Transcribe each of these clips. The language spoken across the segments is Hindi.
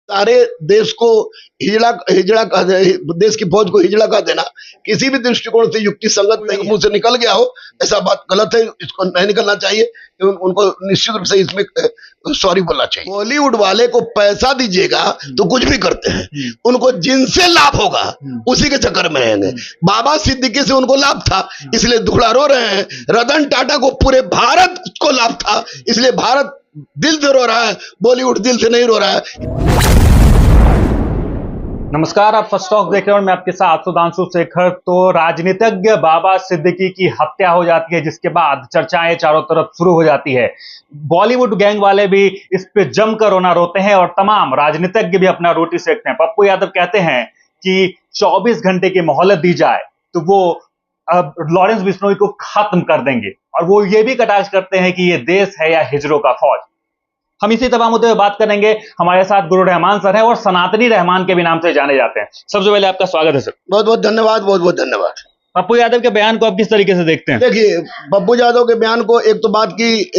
सारे देश को हिजड़ा हिजड़ा कह दे, देश की फौज को हिजड़ा कह देना किसी भी दृष्टिकोण से युक्ति संगत नहीं, मुंह से निकल गया हो ऐसा बात गलत है, इसको नहीं निकलना चाहिए। उनको निश्चित रूप से इसमें सॉरी बोलना चाहिए। बॉलीवुड वाले को पैसा दीजिएगा तो कुछ भी करते हैं, उनको जिनसे लाभ होगा उसी के चक्कर में रहेंगे। बाबा सिद्दीकी से उनको लाभ था इसलिए दुखड़ा रो रहे हैं। रतन टाटा को पूरे भारत को लाभ था इसलिए भारत दिल से रो रहा है, बॉलीवुड दिल से नहीं रो रहा है। नमस्कार, आप फर्स्ट टॉक देख रहे हैं और मैं आपके साथ सुधांशु शेखर। तो राजनीतिज्ञ बाबा सिद्दीकी की हत्या हो जाती है जिसके बाद चर्चाएं चारों तरफ शुरू हो जाती है। बॉलीवुड गैंग वाले भी इस पे जमकर रोना रोते हैं और तमाम राजनीतिज्ञ भी अपना रोटी सेकते हैं। पप्पू यादव कहते हैं कि 24 घंटे की मोहलत दी जाए तो वो अब लॉरेंस बिश्नोई को खत्म कर देंगे और वो ये भी कटाक्ष करते हैं कि ये देश है या हिजड़ों का फौज। हम इसी तमाम मुद्दे पर बात करेंगे। हमारे साथ गुरु रहमान सर हैं और सनातनी रहमान के भी नाम से जाने जाते हैं। सबसे पहले आपका स्वागत है सर। बहुत बहुत धन्यवाद, बहुत बहुत धन्यवाद। पप्पू यादव के बयान को आप किस तरीके से देखते हैं? देखिए, पप्पू यादव के बयान को एक तो बात की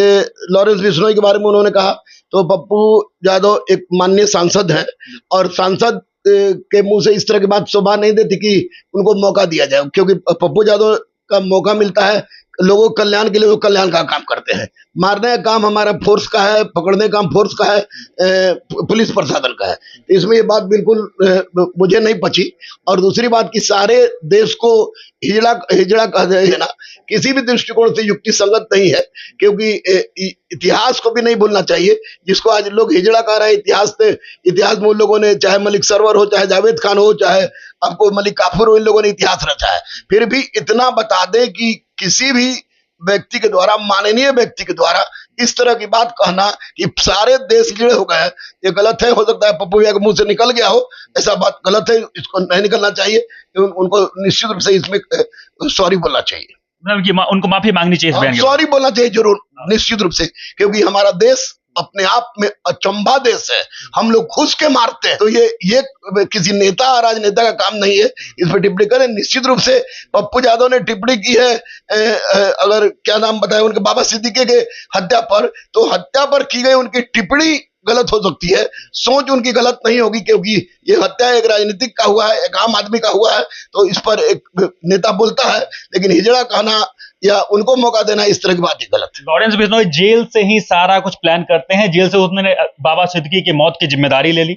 लॉरेंस बिश्नोई के बारे में उन्होंने कहा, तो पप्पू यादव एक माननीय सांसद हैं और सांसद के मुंह से इस तरह की बात शोभा नहीं देती कि उनको मौका दिया जाए, क्योंकि पप्पू यादव का मौका मिलता है लोगों के कल्याण के लिए, वो कल्याण का काम करते हैं। मारने का काम हमारा फोर्स का है, पकड़ने का काम फोर्स का है, पुलिस प्रशासन का है। इसमें ये बात बिल्कुल मुझे नहीं पची। और दूसरी बात कि सारे देश को हिजड़ा हिजड़ा कह देना किसी भी दृष्टिकोण से युक्ति संगत नहीं है, क्योंकि इतिहास को भी नहीं भूलना चाहिए जिसको आज लोग हिजड़ा कह रहे हैं। इतिहास में उन लोगों ने, चाहे मलिक सरवर हो, चाहे जावेद खान हो, चाहे आपको मलिक काफूर हो, इन लोगों ने इतिहास रचा है। फिर भी इतना बता दें कि किसी भी व्यक्ति के द्वारा, माननीय व्यक्ति के द्वारा इस तरह की बात कहना कि सारे देश गिड़े हो गए, ये गलत है। हो सकता है पप्पू भैया के मुंह से निकल गया हो, ऐसा बात गलत है, इसको नहीं निकलना चाहिए। उनको निश्चित रूप से इसमें सॉरी बोलना चाहिए, उनको माफी मांगनी चाहिए, सॉरी बोलना चाहिए जरूर, निश्चित रूप से, क्योंकि हमारा देश अपने आप में अचंभा देश है। हम लोग घुस के मारते हैं, तो ये किसी नेता राजनेता का काम नहीं है इस पर टिप्पणी करें। निश्चित रूप से पप्पू यादव ने टिप्पणी की है, अगर क्या नाम बताए उनके बाबा सिद्दीकी के हत्या पर, तो हत्या पर की गई उनकी टिप्पणी गलत हो सकती है, सोच उनकी गलत नहीं होगी, क्योंकि ये हत्या एक राजनीतिक का हुआ है, एक आम आदमी का हुआ है, तो इस पर एक नेता बोलता है। लेकिन हिजड़ा कहना या उनको मौका देना, इस तरह की बात ही गलत है। लॉरेंस बिश्नोई जेल से ही सारा कुछ प्लान करते हैं, जेल से उसने बाबा सिद्दीकी की मौत की जिम्मेदारी ले ली।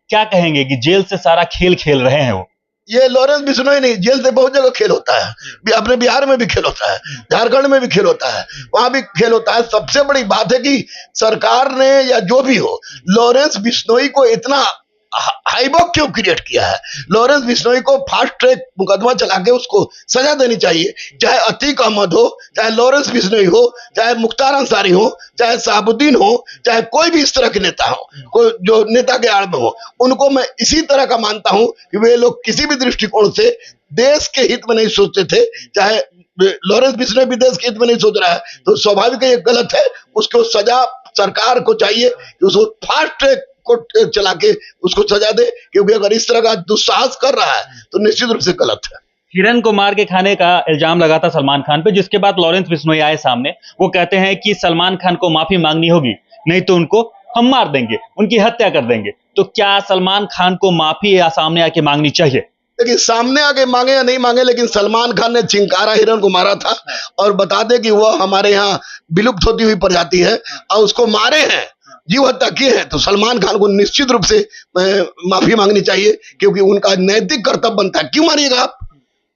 क्या कहेंगे कि जेल से सारा खेल खेल रहे हैं वो? ये लॉरेंस बिश्नोई नहीं, जेल से बहुत जगह खेल होता है। अपने बिहार में भी खेल होता है, झारखंड में भी खेल होता है, वहां भी खेल होता है। सबसे बड़ी बात है कि सरकार ने या जो भी हो, लॉरेंस बिश्नोई को इतना हाईबॉक क्यों क्रिएट किया है? लॉरेंस बिश्नोई को फास्ट ट्रैक मुकदमा चला के उसको सजा देनी चाहिए। चाहे अतीक अहमद हो, चाहे लॉरेंस बिश्नोई हो, चाहे मुख्तार अंसारी हो, चाहे साबुद्दीन हो, चाहे कोई भी इस तरह के नेता हो, कोई जो नेता के आड़ में हो, उनको मैं इसी तरह का मानता हूं कि वे लोग किसी भी दृष्टिकोण से देश के हित में नहीं सोचते थे। चाहे लॉरेंस बिश्नोई भी देश के हित में नहीं सोच रहा है, तो स्वाभाविक है ये गलत है। उसको सजा सरकार को चाहिए कि उसको फास्ट ट्रैक को चला के उसको सजा दे, क्योंकि अगर इस तरह का दुस्साहस कर रहा है तो निश्चित रूप से गलत है। हिरन को मार के खाने का इल्जाम लगा था सलमान खान पे, जिसके बाद लॉरेंस बिश्नोई आए सामने। वो कहते हैं कि सलमान खान को माफी मांगनी होगी, नहीं तो उनको हम मार देंगे, उनकी हत्या कर देंगे। तो क्या सलमान खान को माफी या सामने आके मांगनी चाहिए? देखिए, सामने आके मांगे या नहीं मांगे, लेकिन सलमान खान ने चिंकारा हिरन को मारा था। और बता दे कि वह हमारे यहाँ विलुप्त होती हुई प्रजाति है और उसको मारे हैं, जीव हत्या किए हैं, तो सलमान खान को निश्चित रूप से माफी मांगनी चाहिए, क्योंकि उनका नैतिक कर्तव्य बनता है। क्यों मारिएगा आप?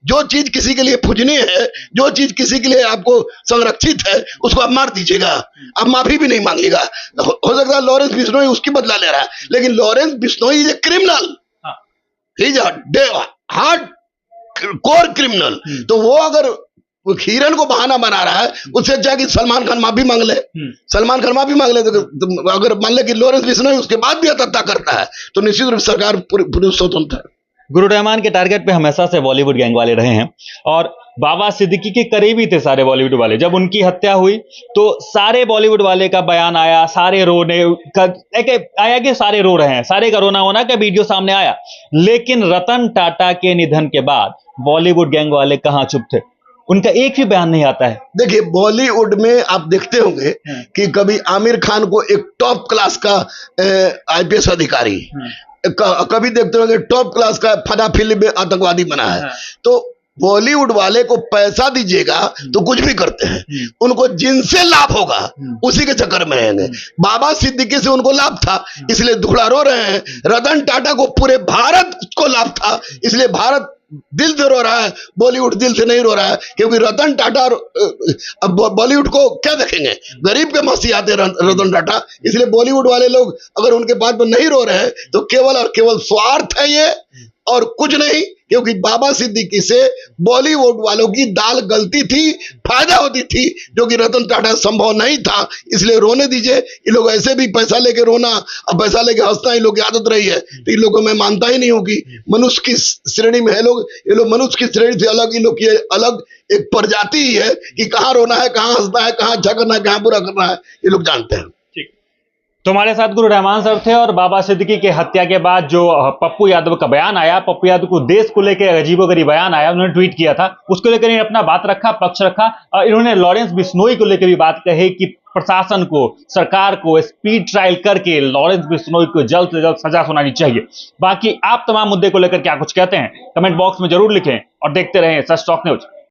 जो चीज किसी के लिए पूजनीय है, जो चीज किसी के लिए आपको संरक्षित है, उसको आप मार दीजिएगा, आप माफी भी नहीं मांगिएगा। हो सकता है लॉरेंस बिश्नोई उसकी बदला ले रहा है, लेकिन Lawrence Bishnoi is a criminal, he is a hard core criminal. तो वो अगर वो हिरन को बहाना बना रहा है, उससे अच्छा कि सलमान खान माफी मांग ले। सलमान खान माफी मांग ले, तो अगर मान ले कि लॉरेंस बिश्नोई उसके बाद भी हत्या करता है, तो निश्चित रूप से सरकार पूरी स्वतंत्र है। गुरु रहमान के टारगेट पे हमेशा से बॉलीवुड गैंग वाले रहे हैं और बाबा सिद्दीकी के करीबी थे सारे बॉलीवुड वाले। जब उनकी हत्या हुई तो सारे बॉलीवुड वाले का बयान आया, सारे रोने आया कि सारे रो रहे हैं, सारे का रोना होना का वीडियो सामने आया। लेकिन रतन टाटा के निधन के बाद बॉलीवुड गैंग वाले कहां चुप थे? उनका एक भी बयान नहीं आता है। देखिए, बॉलीवुड में आप देखते होंगे कि कभी आमिर खान को एक टॉप क्लास का आईपीएस अधिकारी, कभी देखते होंगे टॉप क्लास का फना फिल्म में आतंकवादी बना है। तो बॉलीवुड वाले को पैसा दीजिएगा तो कुछ भी करते हैं, उनको जिनसे लाभ होगा उसी के चक्कर में रहेंगे। बाबा सिद्दीकी से उनको लाभ था इसलिए दुखड़ा रो रहे हैं। रतन टाटा को पूरे भारत को लाभ था इसलिए भारत दिल से रो रहा है, बॉलीवुड दिल से नहीं रो रहा है, क्योंकि रतन टाटा अब बॉलीवुड को क्या देखेंगे, गरीब के मसीह आते रतन टाटा। इसलिए बॉलीवुड वाले लोग अगर उनके बात पर नहीं रो रहे हैं तो केवल और केवल स्वार्थ है ये और कुछ नहीं, क्योंकि बाबा सिद्दीकी से बॉलीवुड वालों की दाल गलती थी, फायदा होती थी, जो कि रतन टाटा संभव नहीं था। इसलिए रोने दीजिए, ये लोग ऐसे भी पैसा लेके रोना और पैसा लेके हंसना इन लोग की आदत रही है, तो इन लोगों को मैं मानता ही नहीं हूं कि मनुष्य की श्रेणी में है लोग। ये लोग मनुष्य की श्रेणी से अलग, इन लोग की अलग एक प्रजाति ही है कि कहाँ रोना है, कहाँ हंसना है, कहाँ अच्छा करना है, कहाँ बुरा करना है, ये लोग जानते हैं। तो हमारे साथ गुरु रहमान साहब थे। और बाबा सिद्दीकी के हत्या के बाद जो पप्पू यादव का बयान आया, पप्पू यादव को देश को लेकर अजीबोगरीब बयान आया, उन्होंने ट्वीट किया था, उसको लेकर इन्होंने अपना बात रखा, पक्ष रखा। और इन्होंने लॉरेंस बिश्नोई को लेकर भी बात कही कि प्रशासन को, सरकार को स्पीड ट्रायल करके लॉरेंस बिश्नोई को जल्द से जल्द सजा सुनानी चाहिए। बाकी आप तमाम मुद्दे को लेकर क्या कुछ कहते हैं कमेंट बॉक्स में जरूर लिखें और देखते रहें सच टॉक न्यूज।